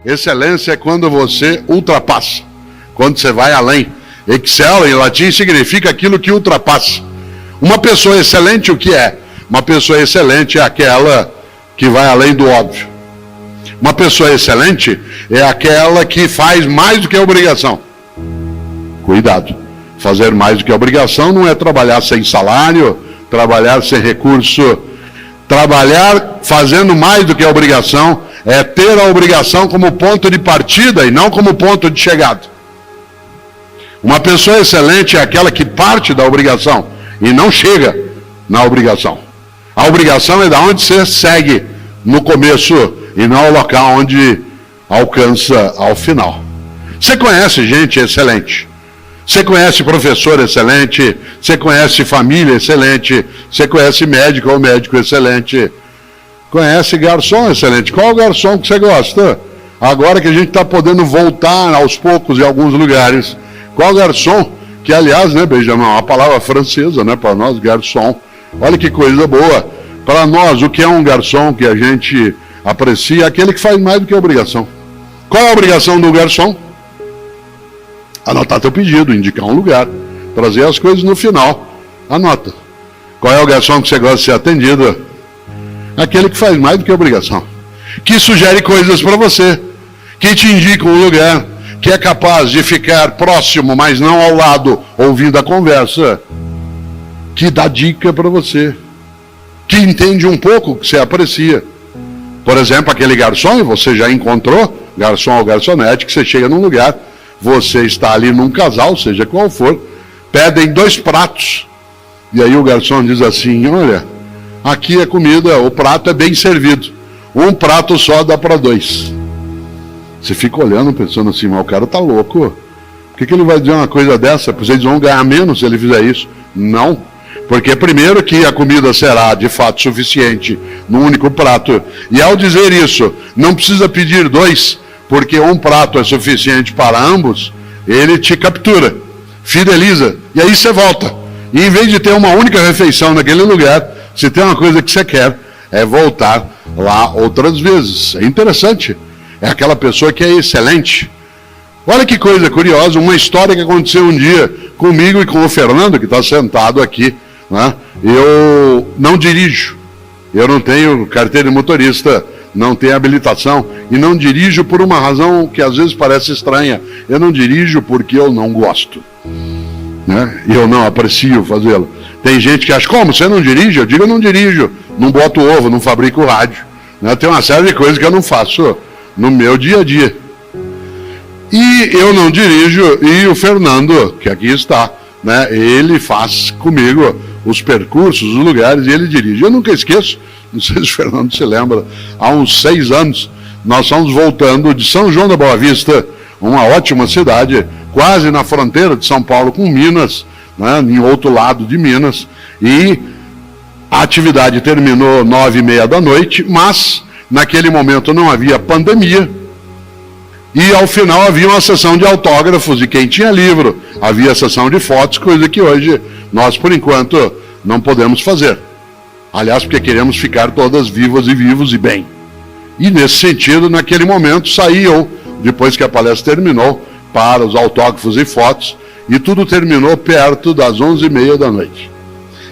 Excelência é quando você ultrapassa, quando você vai além. Excel em latim significa aquilo que ultrapassa. Uma pessoa excelente, o que é? Uma pessoa excelente é aquela que vai além do óbvio. Uma pessoa excelente é aquela que faz mais do que a obrigação. Cuidado, fazer mais do que a obrigação não é trabalhar sem salário, trabalhar sem recurso. Trabalhar fazendo mais do que a obrigação é ter a obrigação como ponto de partida e não como ponto de chegada. Uma pessoa excelente é aquela que parte da obrigação e não chega na obrigação. A obrigação é da onde você segue no começo e não o local onde alcança ao final. Você conhece gente excelente. Você conhece professor excelente, você conhece família excelente, você conhece médico ou médico excelente, conhece garçom excelente. Qual garçom que você gosta? Agora que a gente está podendo voltar aos poucos em alguns lugares, qual garçom? Que aliás, né, Benjamin, é uma palavra francesa, né, para nós, garçom. Olha que coisa boa. Para nós, o que é um garçom que a gente aprecia? Aquele que faz mais do que a obrigação. Qual é a obrigação do garçom? Anotar teu pedido, indicar um lugar, trazer as coisas no final. Anota. Qual é o garçom que você gosta de ser atendido? Aquele que faz mais do que a obrigação. Que sugere coisas para você. Que te indica um lugar. Que é capaz de ficar próximo, mas não ao lado, ouvindo a conversa. Que dá dica para você. Que entende um pouco o que você aprecia. Por exemplo, aquele garçom, você já encontrou, garçom ou garçonete, que você chega num lugar, você está ali num casal, seja qual for, pedem 2 pratos. E aí o garçom diz assim, olha, aqui é comida, o prato é bem servido. Um prato só dá para 2. Você fica olhando, pensando assim, mas o cara tá louco. Por que ele vai dizer uma coisa dessa? Pois eles vão ganhar menos se ele fizer isso. Não. Porque primeiro que a comida será de fato suficiente num único prato. E ao dizer isso, não precisa pedir 2, porque um prato é suficiente para ambos, ele te captura, fideliza, e aí você volta. E em vez de ter uma única refeição naquele lugar, se tem uma coisa que você quer, é voltar lá outras vezes. É interessante. É aquela pessoa que é excelente. Olha que coisa curiosa, uma história que aconteceu um dia comigo e com o Fernando, que está sentado aqui, né? Eu não dirijo, eu não tenho carteira de motorista, não tenho habilitação e não dirijo por uma razão que às vezes parece estranha. Eu não dirijo porque eu não gosto, né? E eu não aprecio fazê-lo. Tem gente que acha, como, você não dirige? Eu digo, eu não dirijo, não boto ovo, não fabrico rádio, né? Tem uma série de coisas que eu não faço no meu dia a dia. E eu não dirijo, e o Fernando, que aqui está, né? Ele faz comigo os percursos, os lugares, e ele dirige. Eu nunca esqueço, não sei se o Fernando se lembra, há uns 6 anos, nós estamos voltando de São João da Boa Vista, uma ótima cidade, quase na fronteira de São Paulo com Minas, né, em outro lado de Minas, e a atividade terminou 9h30 da noite, mas naquele momento não havia pandemia, e ao final havia uma sessão de autógrafos, e quem tinha livro, havia sessão de fotos, coisa que hoje nós, por enquanto, não podemos fazer. Aliás, porque queremos ficar todas vivas e vivos e bem. E nesse sentido, naquele momento, saí eu, depois que a palestra terminou, para os autógrafos e fotos, e tudo terminou perto das 11h30 da noite.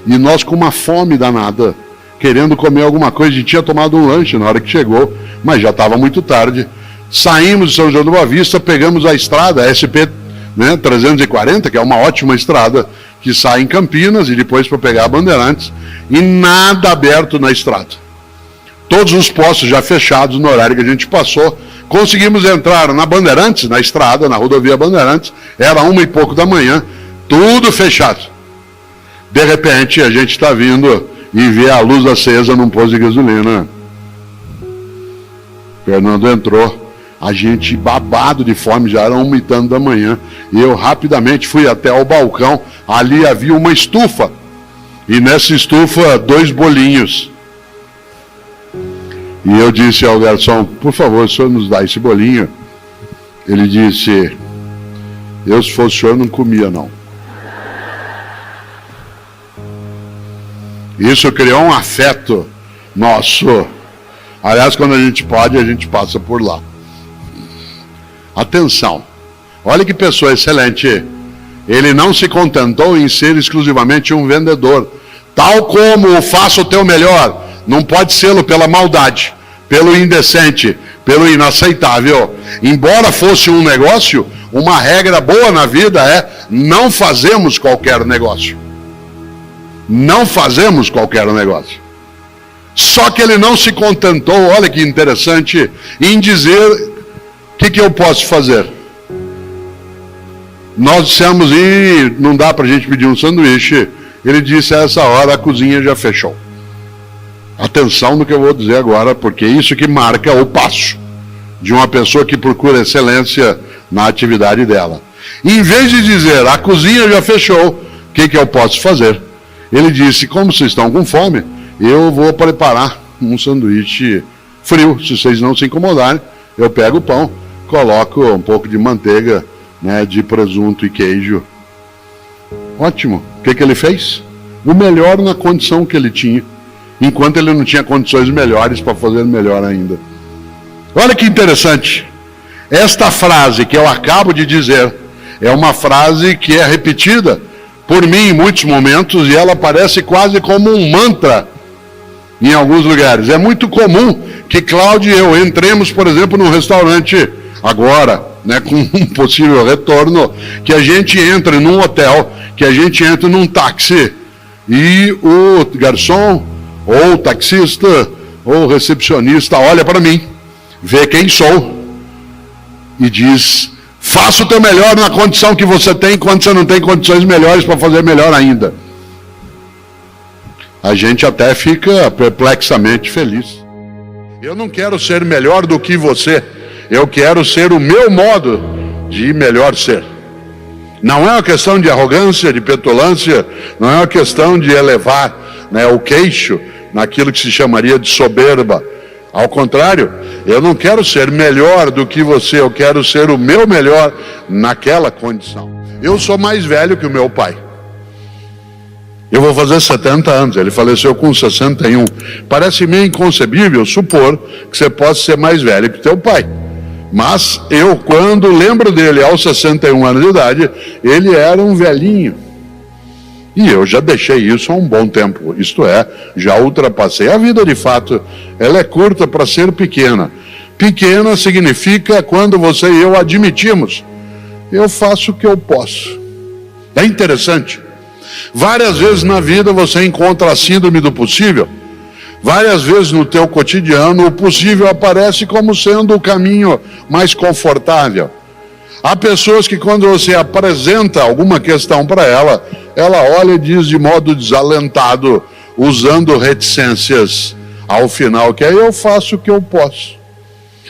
E nós com uma fome danada, querendo comer alguma coisa, a gente tinha tomado um lanche na hora que chegou, mas já estava muito tarde. Saímos de São João da Boa Vista, pegamos a estrada, a SP, né, 340, que é uma ótima estrada, que sai em Campinas e depois para pegar a Bandeirantes, e nada aberto na estrada. Todos os postos já fechados no horário que a gente passou. Conseguimos entrar na Bandeirantes, na estrada, na rodovia Bandeirantes, era 1h e pouco da manhã, tudo fechado. De repente, a gente está vindo e vê a luz acesa num posto de gasolina. Fernando entrou. A gente babado de fome, já era 1h e tanto da manhã, e eu rapidamente fui até o balcão, ali havia uma estufa, e nessa estufa 2 bolinhos. E eu disse ao garçom, por favor, o senhor nos dá esse bolinho? Ele disse, eu se fosse o senhor não comia não. Isso criou um afeto nosso. Aliás, quando a gente pode, a gente passa por lá. Atenção, olha que pessoa excelente. Ele não se contentou em ser exclusivamente um vendedor. Tal como o faça o teu melhor, não pode ser pela maldade, pelo indecente, pelo inaceitável. Embora fosse um negócio, uma regra boa na vida é: não fazemos qualquer negócio. Não fazemos qualquer negócio. Só que ele não se contentou, olha que interessante, em dizer: o que eu posso fazer? Nós dissemos: e não dá para a gente pedir um sanduíche. Ele disse: a essa hora a cozinha já fechou. Atenção no que eu vou dizer agora, porque é isso que marca o passo de uma pessoa que procura excelência na atividade dela. Em vez de dizer: a cozinha já fechou, o que eu posso fazer? Ele disse: como vocês estão com fome, eu vou preparar um sanduíche frio. Se vocês não se incomodarem, eu pego o pão, coloco um pouco de manteiga, né, de presunto e queijo. Ótimo. O que ele fez? O melhor na condição que ele tinha, enquanto ele não tinha condições melhores para fazer melhor ainda. Olha que interessante. Esta frase que eu acabo de dizer é uma frase que é repetida por mim em muitos momentos, e ela parece quase como um mantra em alguns lugares. É muito comum que Cláudio e eu entremos, por exemplo, num restaurante agora, né, com um possível retorno, que a gente entre num hotel, que a gente entre num táxi, e o garçom, ou o taxista, ou o recepcionista olha para mim, vê quem sou, e diz: faça o teu melhor na condição que você tem, quando você não tem condições melhores para fazer melhor ainda. A gente até fica perplexamente feliz. Eu não quero ser melhor do que você, eu quero ser o meu modo de melhor ser. Não é uma questão de arrogância, de petulância, não é uma questão de elevar, né, o queixo naquilo que se chamaria de soberba. Ao contrário, eu não quero ser melhor do que você, eu quero ser o meu melhor naquela condição. Eu sou mais velho que o meu pai. Eu vou fazer 70 anos, ele faleceu com 61. Parece meio inconcebível supor que você possa ser mais velho que teu pai. Mas eu, quando lembro dele aos 61 anos de idade, ele era um velhinho. E eu já deixei isso há um bom tempo, isto é, já ultrapassei. A vida, de fato, ela é curta para ser pequena. Pequena significa quando você e eu admitimos: eu faço o que eu posso. É interessante. Várias vezes na vida você encontra a síndrome do possível. Várias vezes no teu cotidiano o possível aparece como sendo o caminho mais confortável. Há pessoas que, quando você apresenta alguma questão para ela, ela olha e diz de modo desalentado, usando reticências ao final, que aí eu faço o que eu posso.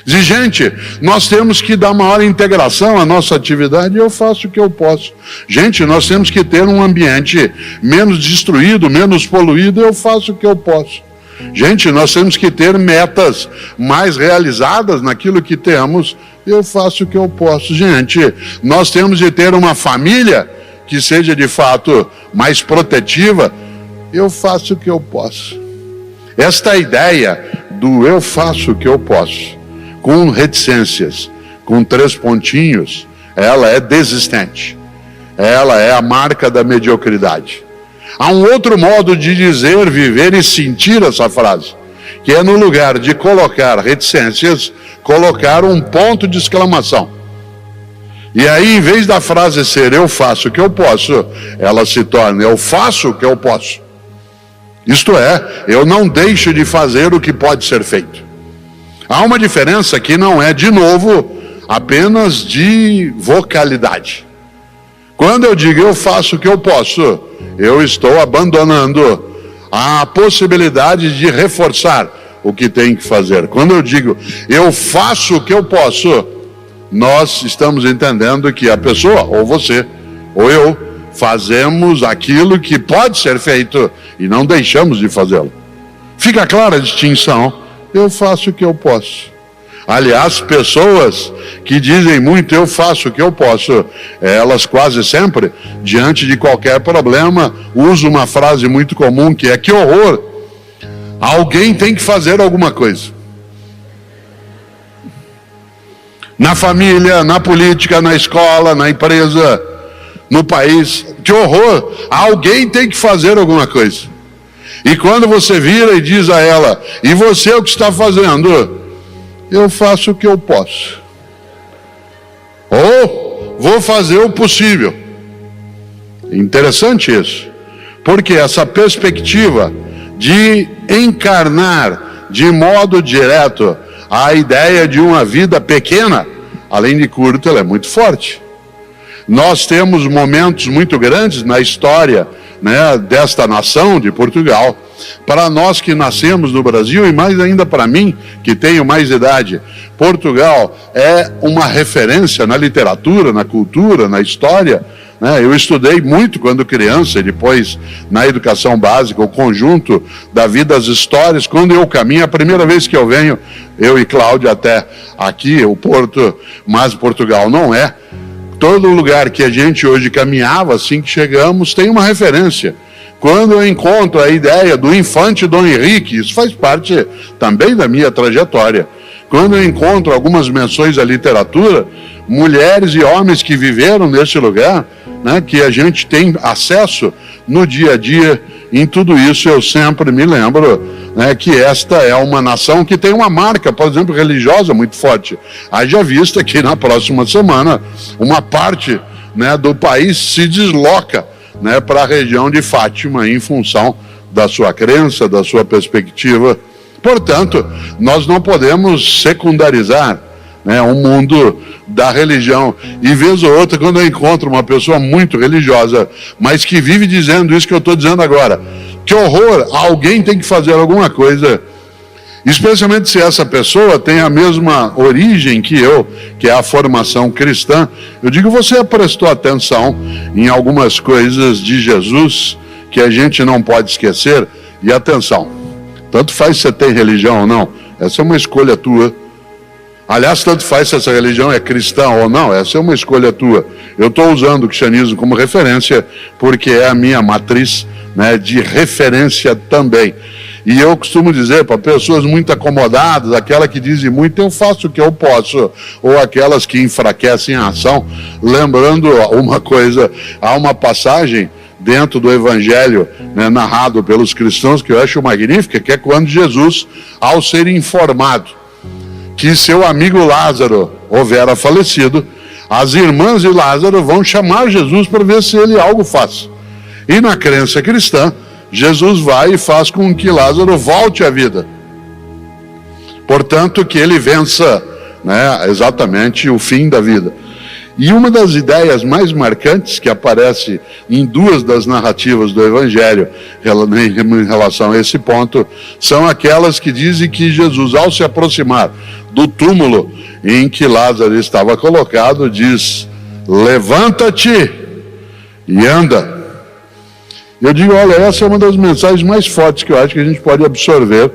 Diz: gente, nós temos que dar maior integração à nossa atividade, eu faço o que eu posso. Gente, nós temos que ter um ambiente menos destruído, menos poluído, eu faço o que eu posso. Gente, nós temos que ter metas mais realizadas naquilo que temos, eu faço o que eu posso. Gente, nós temos de ter uma família que seja de fato mais protetiva, eu faço o que eu posso. Esta ideia do eu faço o que eu posso, com reticências, com 3 pontinhos, ela é desistente. Ela é a marca da mediocridade. Há um outro modo de dizer, viver e sentir essa frase, que é, no lugar de colocar reticências, colocar um ponto de exclamação. E aí, em vez da frase ser eu faço o que eu posso, ela se torna eu faço o que eu posso. Isto é, eu não deixo de fazer o que pode ser feito. Há uma diferença que não é, de novo, apenas de vocalidade. Quando eu digo eu faço o que eu posso, eu estou abandonando a possibilidade de reforçar o que tem que fazer. Quando eu digo eu faço o que eu posso, nós estamos entendendo que a pessoa, ou você, ou eu, fazemos aquilo que pode ser feito e não deixamos de fazê-lo. Fica clara a distinção? Eu faço o que eu posso. Aliás, pessoas que dizem muito eu faço o que eu posso, elas quase sempre, diante de qualquer problema, usam uma frase muito comum que é: que horror, alguém tem que fazer alguma coisa. Na família, na política, na escola, na empresa, no país. Que horror! Alguém tem que fazer alguma coisa. E quando você vira e diz a ela: e você o que está fazendo? Eu faço o que eu posso. Ou vou fazer o possível. Interessante isso. Porque essa perspectiva de encarnar de modo direto a ideia de uma vida pequena, além de curta, ela é muito forte. Nós temos momentos muito grandes na história, desta nação de Portugal. Para nós que nascemos no Brasil, e mais ainda para mim, que tenho mais idade, Portugal é uma referência na literatura, na cultura, na história. Eu estudei muito quando criança, e depois na educação básica, o conjunto da vida, as histórias. Quando eu caminho, a primeira vez que eu venho, eu e Cláudio até aqui, o Porto, mas Portugal não é. Todo lugar que a gente hoje caminhava, assim que chegamos, tem uma referência. Quando eu encontro a ideia do infante Dom Henrique, isso faz parte também da minha trajetória. Quando eu encontro algumas menções à literatura, mulheres e homens que viveram nesse lugar, que a gente tem acesso no dia a dia, em tudo isso eu sempre me lembro que esta é uma nação que tem uma marca, por exemplo, religiosa muito forte. Haja vista que na próxima semana, uma parte do país se desloca para a região de Fátima, em função da sua crença, da sua Portanto, nós não podemos secundarizar o mundo da religião. E vez ou outra, quando eu encontro uma pessoa muito religiosa, mas que vive dizendo isso que eu estou dizendo agora, que horror, alguém tem que fazer alguma coisa, especialmente se essa pessoa tem a mesma origem que eu, que é a formação cristã. Eu digo, você prestou atenção em algumas coisas de Jesus que a gente não pode esquecer? E atenção, tanto faz se você tem religião ou não, essa é uma escolha tua. Aliás, tanto faz se essa religião é cristã ou não, essa é uma escolha tua. Eu estou usando o cristianismo como referência porque é a minha matriz de referência também. E eu costumo dizer para pessoas muito acomodadas, aquela que dizem muito, eu faço o que eu posso, ou aquelas que enfraquecem a ação, lembrando uma coisa, há uma passagem dentro do Evangelho, narrado pelos cristãos, que eu acho magnífica, que é quando Jesus, ao ser informado que seu amigo Lázaro houvera falecido, as irmãs de Lázaro vão chamar Jesus para ver se ele algo faz. E na crença cristã, Jesus vai e faz com que Lázaro volte à vida. Portanto, que ele vença exatamente o fim da vida. E uma das ideias mais marcantes que aparece em duas das narrativas do Evangelho em relação a esse ponto, são aquelas que dizem que Jesus, ao se aproximar do túmulo em que Lázaro estava colocado, diz: levanta-te e anda. Eu digo, olha, essa é uma das mensagens mais fortes que eu acho que a gente pode absorver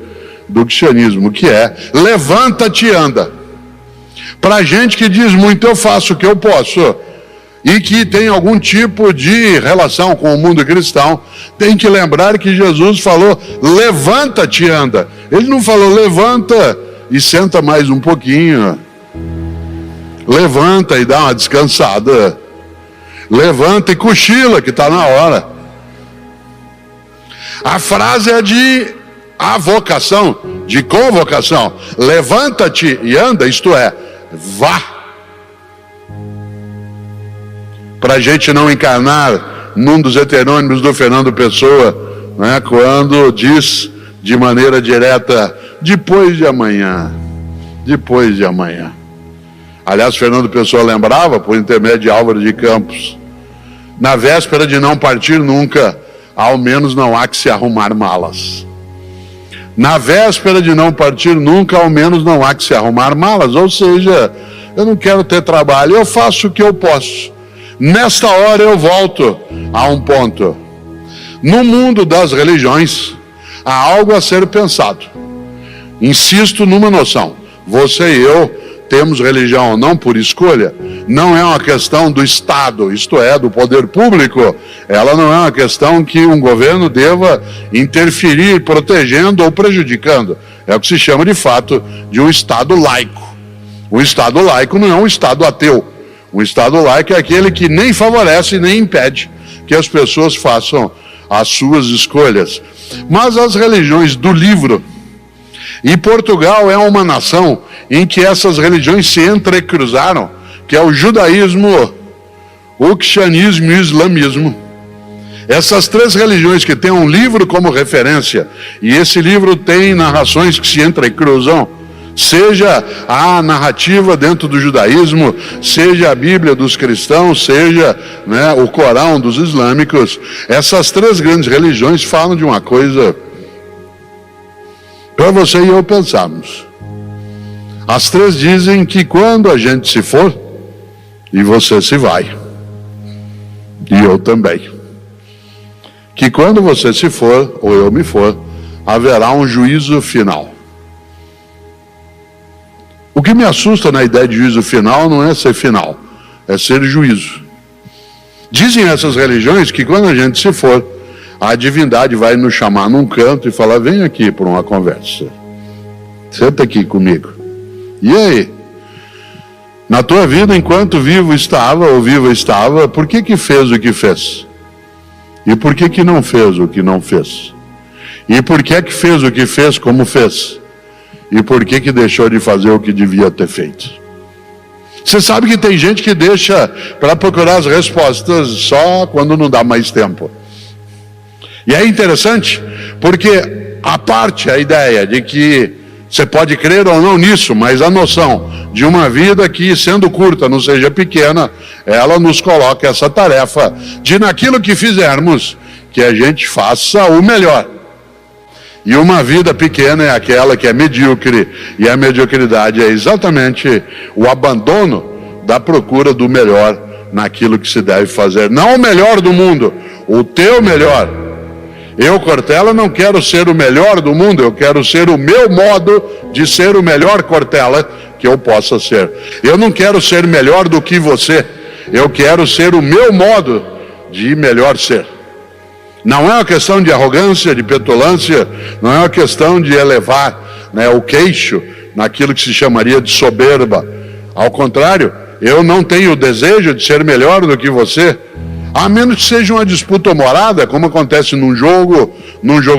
do cristianismo, que é: levanta-te e anda. Para gente que diz muito, eu faço o que eu posso, e que tem algum tipo de relação com o mundo cristão, tem que lembrar que Jesus falou: levanta-te e anda. Ele não falou: levanta e senta mais um pouquinho, levanta e dá uma descansada, levanta e cochila que está na hora. A frase é de avocação, de convocação: levanta-te e anda, isto é, vá. Para a gente não encarnar num dos heterônimos do Fernando Pessoa, quando diz de maneira direta: depois de amanhã, depois de amanhã. Aliás, Fernando Pessoa lembrava, por intermédio de Álvaro de Campos, na véspera de não partir nunca, ao menos não há que se arrumar malas. Na véspera de não partir nunca, ao menos não há que se arrumar malas. Ou seja, eu não quero ter trabalho, eu faço o que eu posso. Nesta hora eu volto a um ponto. No mundo das religiões, há algo a ser pensado. Insisto numa noção: você e eu temos religião não por escolha, não é uma questão do Estado, isto é, do poder público. Ela não é uma questão que um governo deva interferir, protegendo ou prejudicando. É o que se chama de fato de um Estado laico. O Estado laico não é um Estado ateu. Um Estado laico é aquele que nem favorece nem impede que as pessoas façam as suas escolhas. Mas as religiões do livro, e Portugal é uma nação em que essas religiões se entrecruzaram, que é o judaísmo, o cristianismo e o islamismo. Essas três religiões que têm um livro como referência, e esse livro tem narrações que se entrecruzam, seja a narrativa dentro do judaísmo, seja a Bíblia dos cristãos, seja, né, o Corão dos islâmicos. Essas três grandes religiões falam de uma coisa para você e eu pensarmos. As três dizem que quando a gente se for, e você se vai, e eu também, que quando você se for, ou eu me for, haverá um juízo final. O que me assusta na ideia de juízo final não é ser final, é ser juízo. Dizem essas religiões que quando a gente se for, a divindade vai nos chamar num canto e falar: vem aqui para uma conversa, senta aqui comigo. E aí? Na tua vida, enquanto vivo estava ou viva estava, por que fez o que fez? E por que não fez o que não fez? E por que fez o que fez como fez? E por que deixou de fazer o que devia ter feito? Você sabe que tem gente que deixa para procurar as respostas só quando não dá mais tempo. E é interessante, porque a ideia de que você pode crer ou não nisso, mas a noção de uma vida que, sendo curta, não seja pequena, ela nos coloca essa tarefa de, naquilo que fizermos, que a gente faça o melhor. E uma vida pequena é aquela que é medíocre, e a mediocridade é exatamente o abandono da procura do melhor naquilo que se deve fazer. Não o melhor do mundo, o teu melhor. Eu, Cortella, não quero ser o melhor do mundo, eu quero ser o meu modo de ser o melhor Cortella que eu possa ser. Eu não quero ser melhor do que você, eu quero ser o meu modo de melhor ser. Não é uma questão de arrogância, de petulância, não é uma questão de elevar, né, o queixo naquilo que se chamaria de soberba. Ao contrário, eu não tenho o desejo de ser melhor do que você, a menos que seja uma disputa humorada, como acontece num jogo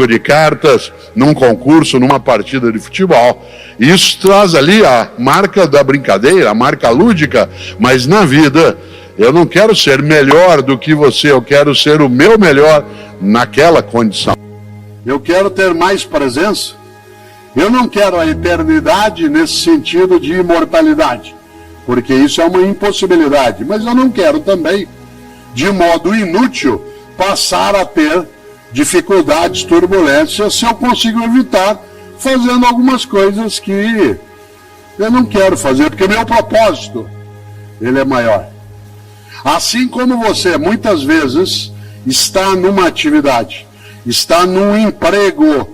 de cartas, num concurso, numa partida de futebol. Isso traz ali a marca da brincadeira, a marca lúdica, mas na vida eu não quero ser melhor do que você, eu quero ser o meu melhor naquela condição. Eu quero ter mais presença. Eu não quero a eternidade nesse sentido de imortalidade, porque isso é uma impossibilidade, mas eu não quero também, de modo inútil, passar a ter dificuldades, turbulências, se eu consigo evitar fazendo algumas coisas que eu não quero fazer, porque meu propósito, ele é maior. Assim como você, muitas vezes, está numa atividade, está num emprego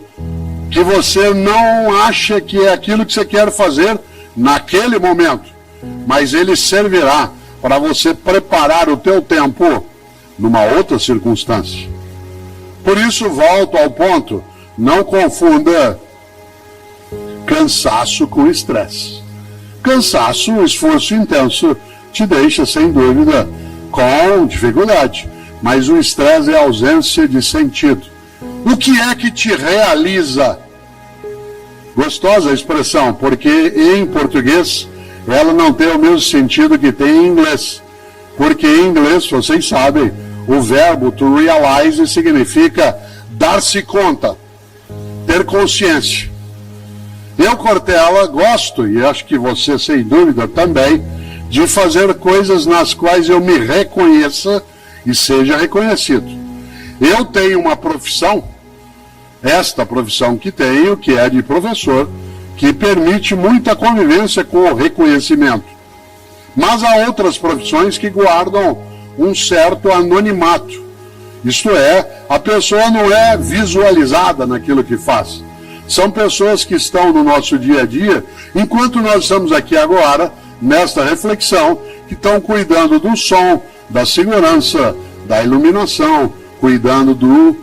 que você não acha que é aquilo que você quer fazer naquele momento, mas ele servirá para você preparar o teu tempo numa outra circunstância. Por isso, volto ao ponto, não confunda cansaço com estresse. Cansaço, esforço intenso, te deixa, sem dúvida, com dificuldade, mas o estresse é ausência de sentido. O que é que te realiza? Gostosa a expressão, porque em português ela não tem o mesmo sentido que tem em inglês. Porque em inglês, vocês sabem, o verbo to realize significa dar-se conta, ter consciência. Eu, Cortella, gosto, e acho que você, sem dúvida, também, de fazer coisas nas quais eu me reconheça e seja reconhecido. Eu tenho uma profissão, esta profissão que tenho, que é de professor, que permite muita convivência com o reconhecimento. Mas há outras profissões que guardam um certo anonimato. Isto é, a pessoa não é visualizada naquilo que faz. São pessoas que estão no nosso dia a dia, enquanto nós estamos aqui agora, nesta reflexão, que estão cuidando do som, da segurança, da iluminação, cuidando do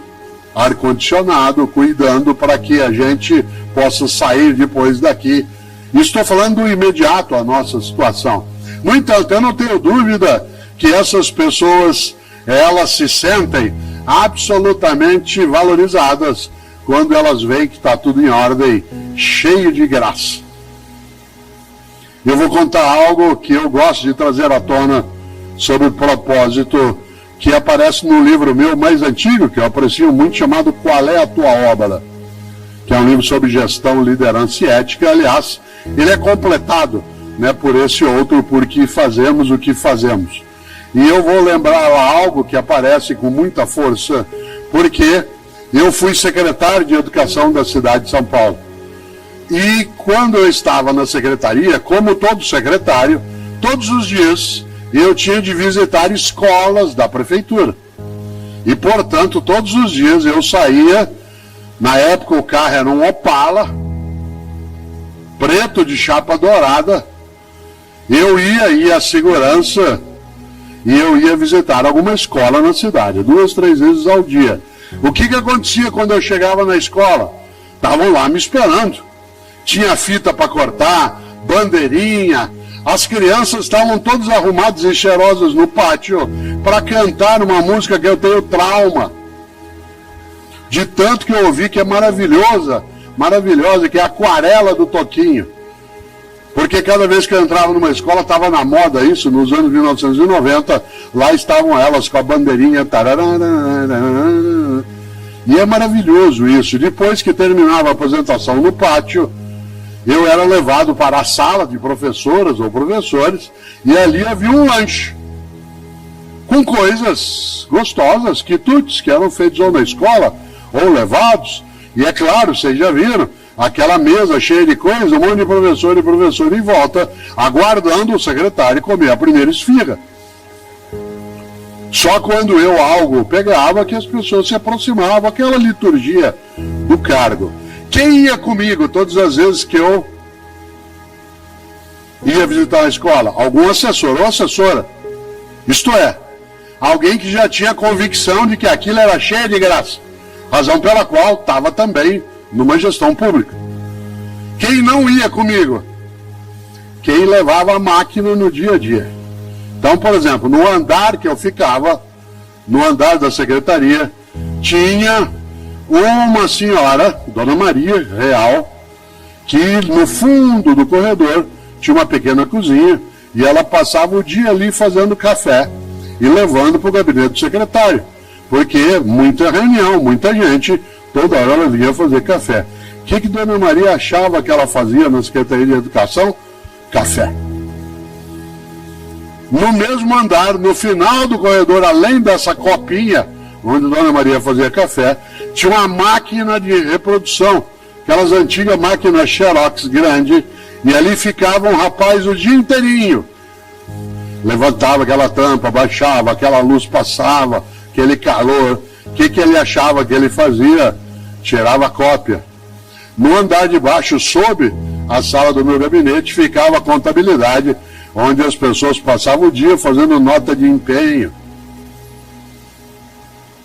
ar-condicionado, cuidando para que a gente possa sair depois daqui Estou falando do imediato a nossa situação. No entanto, eu não tenho dúvida que essas pessoas, elas se sentem absolutamente valorizadas quando elas veem que está tudo em ordem, cheio de graça. Eu vou contar algo que eu gosto de trazer à tona sobre o propósito, que aparece no livro meu mais antigo, que eu aprecio muito, chamado Qual é a Tua Obra? Que é um livro sobre gestão, liderança e ética. Aliás, ele é completado, né, por esse outro, porque fazemos o que fazemos. E eu vou lembrar algo que aparece com muita força, porque eu fui secretário de Educação da cidade de São Paulo. E quando eu estava na secretaria, como todo secretário, todos os dias eu tinha de visitar escolas da prefeitura. E, portanto, todos os dias eu saía, na época o carro era um Opala, preto de chapa dourada, eu ia à segurança e eu ia visitar alguma escola na cidade, 2, 3 vezes ao dia. O que acontecia quando eu chegava na escola? Estavam lá me esperando. Tinha fita para cortar, bandeirinha. As crianças estavam todas arrumadas e cheirosas no pátio para cantar uma música que eu tenho trauma. De tanto que eu ouvi, que é maravilhosa, que é a Aquarela do Toquinho. Porque cada vez que eu entrava numa escola, estava na moda isso, nos anos 1990, lá estavam elas com a bandeirinha. E é maravilhoso isso. Depois que terminava a apresentação no pátio, eu era levado para a sala de professoras ou professores, e ali havia um lanche com coisas gostosas, quitutes, que eram feitos ou na escola, ou levados. E é claro, vocês já viram, aquela mesa cheia de coisas, um monte de professor e professora em volta, aguardando o secretário comer a primeira esfirra. Só quando eu algo pegava que as pessoas se aproximavam, aquela liturgia do cargo. Quem ia comigo todas as vezes que eu ia visitar a escola? Algum assessor ou assessora. Isto é, alguém que já tinha convicção de que aquilo era cheio de graça. Razão pela qual estava também numa gestão pública. Quem não ia comigo? Quem levava a máquina no dia a dia. Então, por exemplo, no andar que eu ficava, no andar da secretaria, tinha uma senhora, Dona Maria Real, que no fundo do corredor tinha uma pequena cozinha e ela passava o dia ali fazendo café e levando para o gabinete do secretário, porque muita reunião, muita gente, toda hora ela vinha fazer café. O que Dona Maria achava que ela fazia na Secretaria de Educação? Café. No mesmo andar, no final do corredor, além dessa copinha onde Dona Maria fazia café, tinha uma máquina de reprodução, aquelas antigas máquinas Xerox grande, e ali ficava um rapaz o dia inteirinho. Levantava aquela tampa, baixava, aquela luz passava, aquele calor. O que ele achava que ele fazia? Tirava cópia. No andar de baixo, sob a sala do meu gabinete, ficava a contabilidade, onde as pessoas passavam o dia fazendo nota de empenho.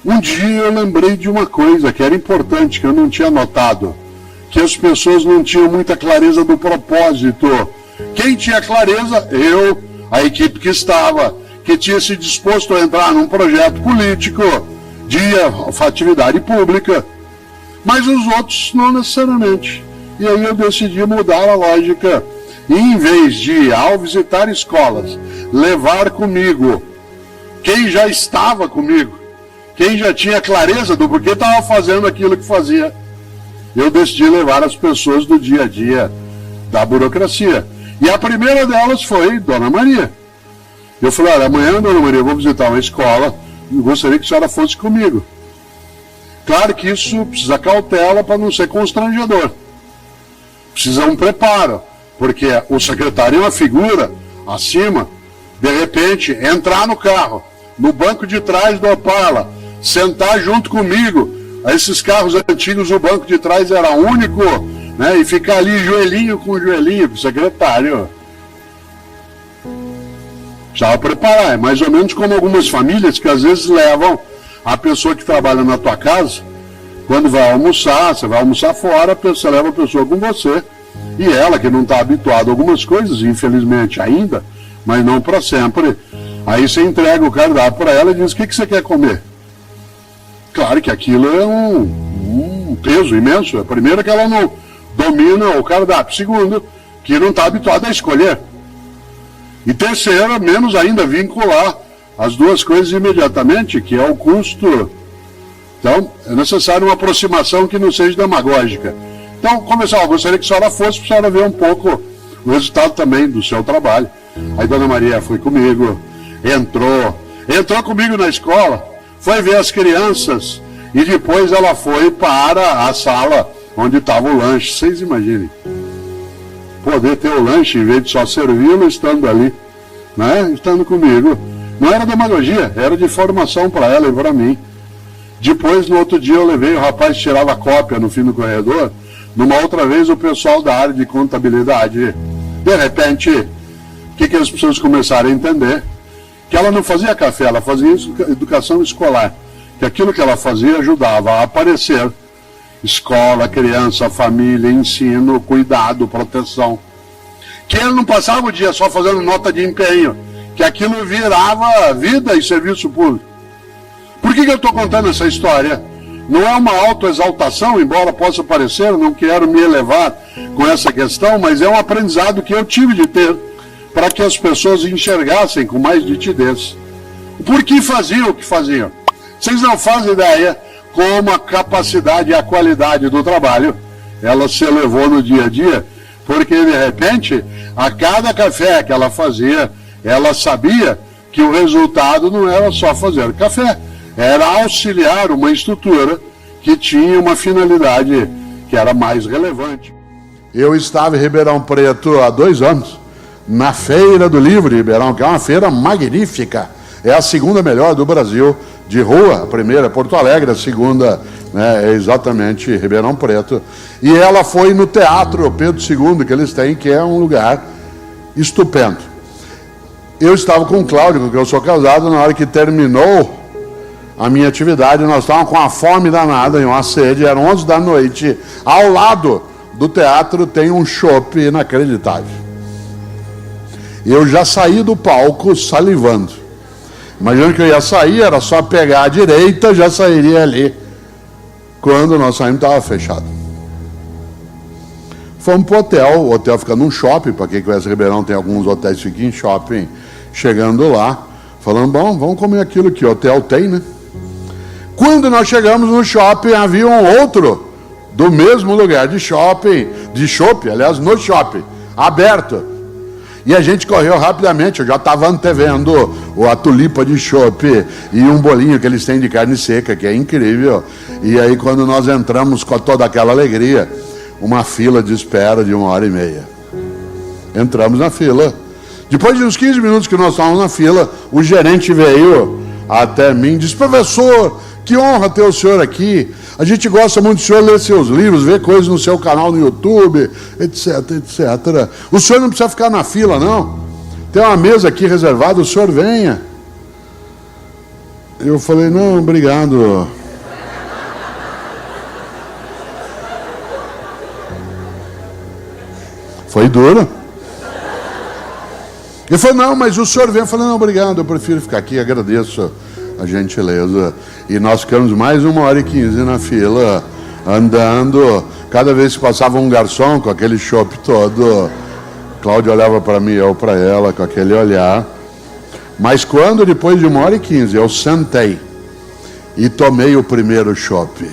Um dia eu lembrei de uma coisa que era importante, que eu não tinha notado, que as pessoas não tinham muita clareza do propósito. Quem tinha clareza? Eu, a equipe que estava, que tinha se disposto a entrar num projeto político de atividade pública, mas os outros não necessariamente. E aí eu decidi mudar a lógica, e em vez de, ao visitar escolas, levar comigo quem já estava comigo, quem já tinha clareza do porquê estava fazendo aquilo que fazia, eu decidi levar as pessoas do dia a dia da burocracia. E a primeira delas foi Dona Maria. Eu falei, olha, amanhã, Dona Maria, eu vou visitar uma escola, eu gostaria que a senhora fosse comigo. Claro que isso precisa cautela para não ser constrangedor. Precisa um preparo, porque o secretário é uma figura acima, de repente, entrar no carro, no banco de trás do Opala, sentar junto comigo. Esses carros antigos, o banco de trás era único, né? E ficar ali joelhinho com joelhinho, com o secretário. Precisava preparar. É mais ou menos como algumas famílias que às vezes levam a pessoa que trabalha na tua casa, quando vai almoçar, você vai almoçar fora, você leva a pessoa com você, E ela, que não está habituada a algumas coisas, infelizmente ainda, mas não para sempre, aí você entrega o cardápio para ela e diz: o que você quer comer? Claro que aquilo é um peso imenso. Primeiro, que ela não domina o cardápio. Segundo, que não está habituada a escolher. E terceiro, menos ainda, vincular as duas coisas imediatamente, que é o custo. Então, é necessário uma aproximação que não seja demagógica. Então, começar, eu gostaria que a senhora fosse para a senhora ver um pouco o resultado também do seu trabalho. Aí Dona Maria foi comigo, entrou comigo na escola, foi ver as crianças e depois ela foi para a sala onde estava o lanche. Vocês imaginem, poder ter o lanche em vez de só servi-lo estando ali, né? Estando comigo. Não era demagogia, era de formação para ela e para mim. Depois, no outro dia, eu levei, o rapaz tirava cópia no fim do corredor. Numa outra vez, o pessoal da área de contabilidade, de repente, o que as pessoas começaram a entender? Que ela não fazia café, ela fazia educação escolar. Que aquilo que ela fazia ajudava a aparecer escola, criança, família, ensino, cuidado, proteção. Que ele não passava o dia só fazendo nota de empenho, que aquilo virava vida e serviço público. Por que eu estou contando essa história? Não é uma autoexaltação, embora possa parecer, não quero me elevar com essa questão, mas é um aprendizado que eu tive de ter, para que as pessoas enxergassem com mais nitidez. Por que faziam o que faziam? Vocês não fazem ideia como a capacidade e a qualidade do trabalho, ela se elevou no dia a dia, porque de repente, a cada café que ela fazia, ela sabia que o resultado não era só fazer café, era auxiliar uma estrutura que tinha uma finalidade que era mais relevante. Eu estava em Ribeirão Preto há 2 anos, na Feira do Livro de Ribeirão, que é uma feira magnífica, é a segunda melhor do Brasil, de rua. A primeira é Porto Alegre, a segunda, né, é exatamente Ribeirão Preto. E ela foi no Teatro Pedro II, que eles têm, que é um lugar estupendo. Eu estava com o Cláudio, porque eu sou casado, na hora que terminou a minha atividade, nós estávamos com uma fome danada e uma sede, eram 11 da noite, ao lado do teatro tem um chopp inacreditável. Eu já saí do palco salivando. Imaginando que eu ia sair, era só pegar a direita, já sairia ali. Quando nós saímos, estava fechado. Fomos para o hotel fica num shopping, para quem conhece Ribeirão, tem alguns hotéis que ficam em shopping. Chegando lá, falando: bom, vamos comer aquilo que o hotel tem, né? Quando nós chegamos no shopping, havia um outro do mesmo lugar de shopping, aliás, no shopping, aberto. E a gente correu rapidamente, eu já estava antevendo a tulipa de chopp e um bolinho que eles têm de carne seca, que é incrível. E aí, quando nós entramos com toda aquela alegria, uma fila de espera de 1h30. Entramos na fila. Depois de uns 15 minutos que nós estávamos na fila, o gerente veio até mim e disse: professor, que honra ter o senhor aqui. A gente gosta muito do senhor ler seus livros, ver coisas no seu canal no YouTube, etc, etc. O senhor não precisa ficar na fila, não. Tem uma mesa aqui reservada, o senhor venha. Eu falei: não, obrigado. Foi duro. Ele falou: não, mas o senhor vem. Eu falei: não, obrigado, eu prefiro ficar aqui, agradeço a gentileza. E nós ficamos mais 1h15 na fila, andando. Cada vez que passava um garçom com aquele chopp todo, Cláudia olhava para mim, eu para ela, com aquele olhar. Mas quando, depois de 1h15, eu sentei e tomei o primeiro chopp,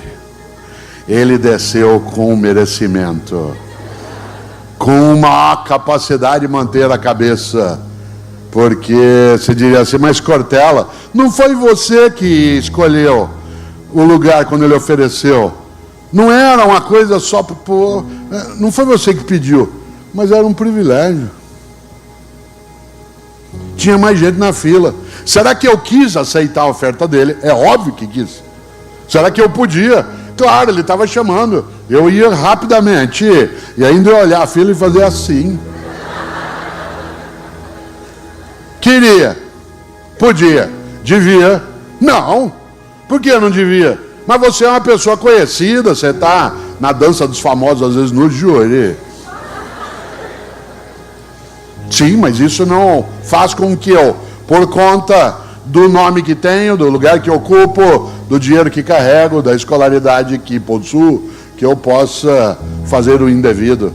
ele desceu com merecimento, com uma capacidade de manter a cabeça. Porque se diria assim: mas Cortella, não foi você que escolheu o lugar quando ele ofereceu. Não era uma coisa só por... Não foi você que pediu, mas era um privilégio. Tinha mais gente na fila. Será que eu quis aceitar a oferta dele? É óbvio que quis. Será que eu podia? Claro, ele estava chamando. Eu ia rapidamente e ainda ia olhar a fila e fazer assim. Queria, podia, devia, não. Por que não devia? Mas você é uma pessoa conhecida, você está na dança dos famosos, às vezes no júri. Sim, mas isso não faz com que eu, por conta do nome que tenho, do lugar que ocupo, do dinheiro que carrego, da escolaridade que possuo, que eu possa fazer o indevido.